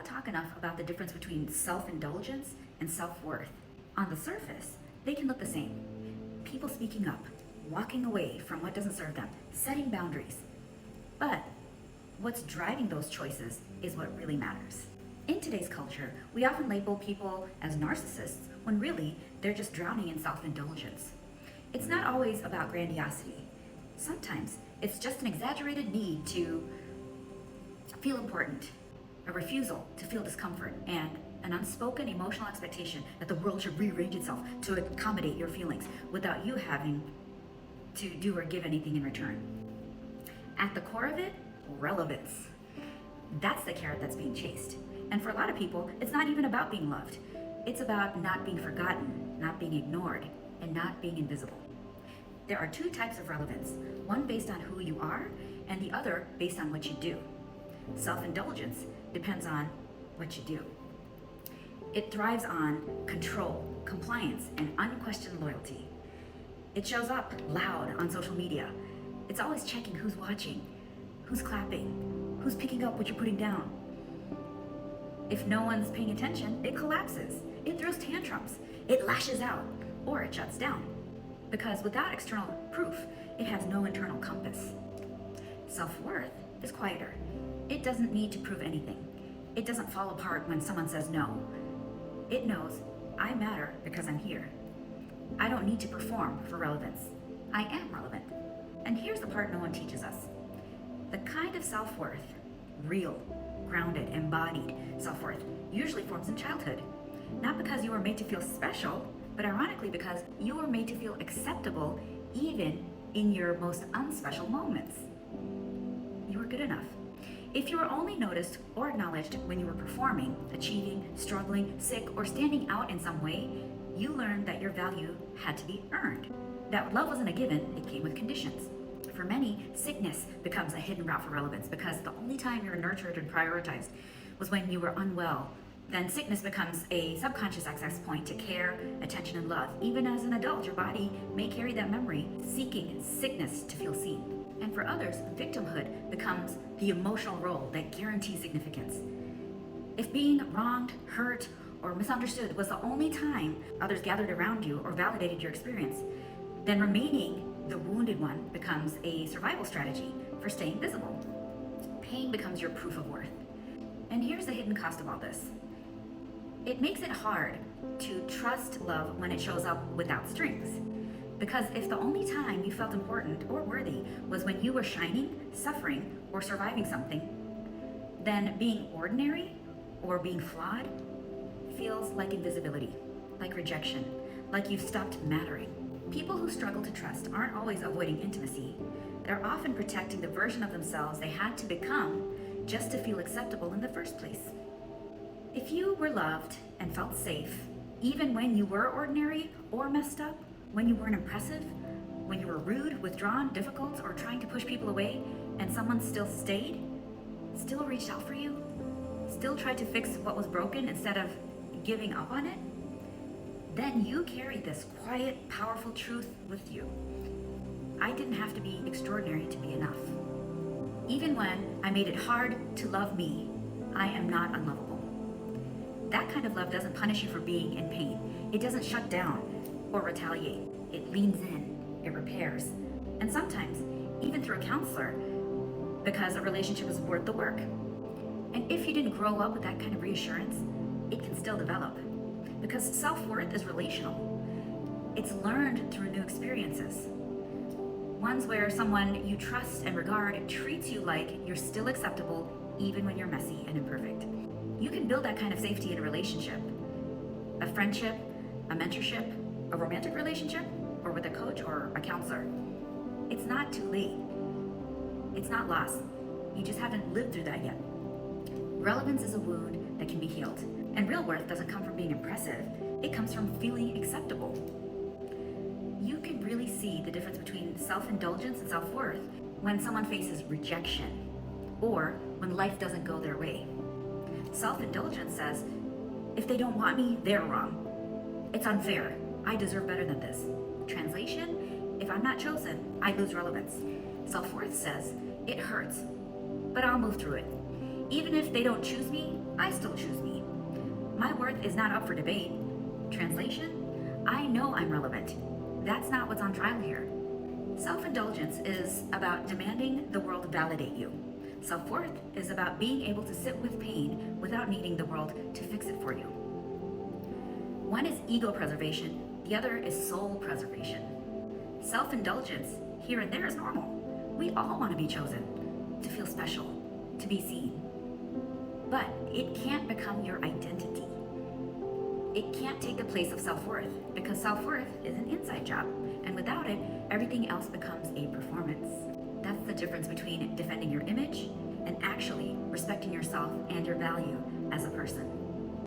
talk enough about the difference between self-indulgence and self-worth. On the surface, they can look the same. People speaking up, walking away from what doesn't serve them, setting boundaries. But what's driving those choices is what really matters. In today's culture, we often label people as narcissists when really they're just drowning in self-indulgence. It's not always about grandiosity. Sometimes it's just an exaggerated need to feel important, a refusal to feel discomfort, and an unspoken emotional expectation that the world should rearrange itself to accommodate your feelings without you having to do or give anything in return. At the core of it, relevance. That's the carrot that's being chased. And for a lot of people, it's not even about being loved. It's about not being forgotten, not being ignored, and not being invisible. There are two types of relevance, one based on who you are, and the other based on what you do. Self-indulgence depends on what you do. It thrives on control, compliance, and unquestioned loyalty. It shows up loud on social media. It's always checking who's watching, who's clapping, who's picking up what you're putting down. If no one's paying attention, it collapses, it throws tantrums, it lashes out, or it shuts down. Because without external proof, it has no internal compass. Self-worth is quieter. It doesn't need to prove anything. It doesn't fall apart when someone says no. It knows, I matter because I'm here. I don't need to perform for relevance. I am relevant. And here's the part no one teaches us. The kind of self-worth, real, grounded, embodied self-worth, usually forms in childhood. Not because you were made to feel special, but ironically because you were made to feel acceptable even in your most unspecial moments. You were good enough. If you were only noticed or acknowledged when you were performing, achieving, struggling, sick, or standing out in some way, you learned that your value had to be earned. That love wasn't a given, it came with conditions. For many, sickness becomes a hidden route for relevance because the only time you were nurtured and prioritized was when you were unwell. Then sickness becomes a subconscious access point to care, attention, and love. Even as an adult, your body may carry that memory, seeking sickness to feel seen. And for others, victimhood becomes the emotional role that guarantees significance. If being wronged, hurt, or misunderstood was the only time others gathered around you or validated your experience, then remaining the wounded one becomes a survival strategy for staying visible. Pain becomes your proof of worth. And here's the hidden cost of all this. It makes it hard to trust love when it shows up without strings. Because if the only time you felt important or worthy was when you were shining, suffering, or surviving something, then being ordinary or being flawed feels like invisibility, like rejection, like you've stopped mattering. People who struggle to trust aren't always avoiding intimacy. They're often protecting the version of themselves they had to become just to feel acceptable in the first place. If you were loved and felt safe, even when you were ordinary or messed up, when you weren't impressive, when you were rude, withdrawn, difficult, or trying to push people away, and someone still stayed, still reached out for you, still tried to fix what was broken instead of giving up on it, then you carry this quiet, powerful truth with you. I didn't have to be extraordinary to be enough. Even when I made it hard to love me, I am not unlovable. That kind of love doesn't punish you for being in pain. It doesn't shut down or retaliate. It leans in, it repairs, and sometimes even through a counselor, because a relationship is worth the work. And if you didn't grow up with that kind of reassurance, it can still develop. Because self-worth is relational. It's learned through new experiences. Ones where someone you trust and regard treats you like you're still acceptable even when you're messy and imperfect. You can build that kind of safety in a relationship, a friendship, a mentorship, a romantic relationship, or with a coach or a counselor. It's not too late. It's not lost. You just haven't lived through that yet. Relevance is a wound that can be healed. And real worth doesn't come from being impressive. It comes from feeling acceptable. You can really see the difference between self-indulgence and self-worth when someone faces rejection or when life doesn't go their way. Self-indulgence says, if they don't want me, they're wrong. It's unfair. I deserve better than this. Translation, if I'm not chosen, I lose relevance. Self-worth says, it hurts, but I'll move through it. Even if they don't choose me, I still choose me. My worth is not up for debate. Translation? I know I'm relevant. That's not what's on trial here. Self-indulgence is about demanding the world validate you. Self-worth is about being able to sit with pain without needing the world to fix it for you. One is ego preservation, the other is soul preservation. Self-indulgence here and there is normal. We all want to be chosen, to feel special, to be seen. But it can't become your identity. It can't take the place of self-worth, because self-worth is an inside job, and without it, everything else becomes a performance. That's the difference between defending your image and actually respecting yourself and your value as a person.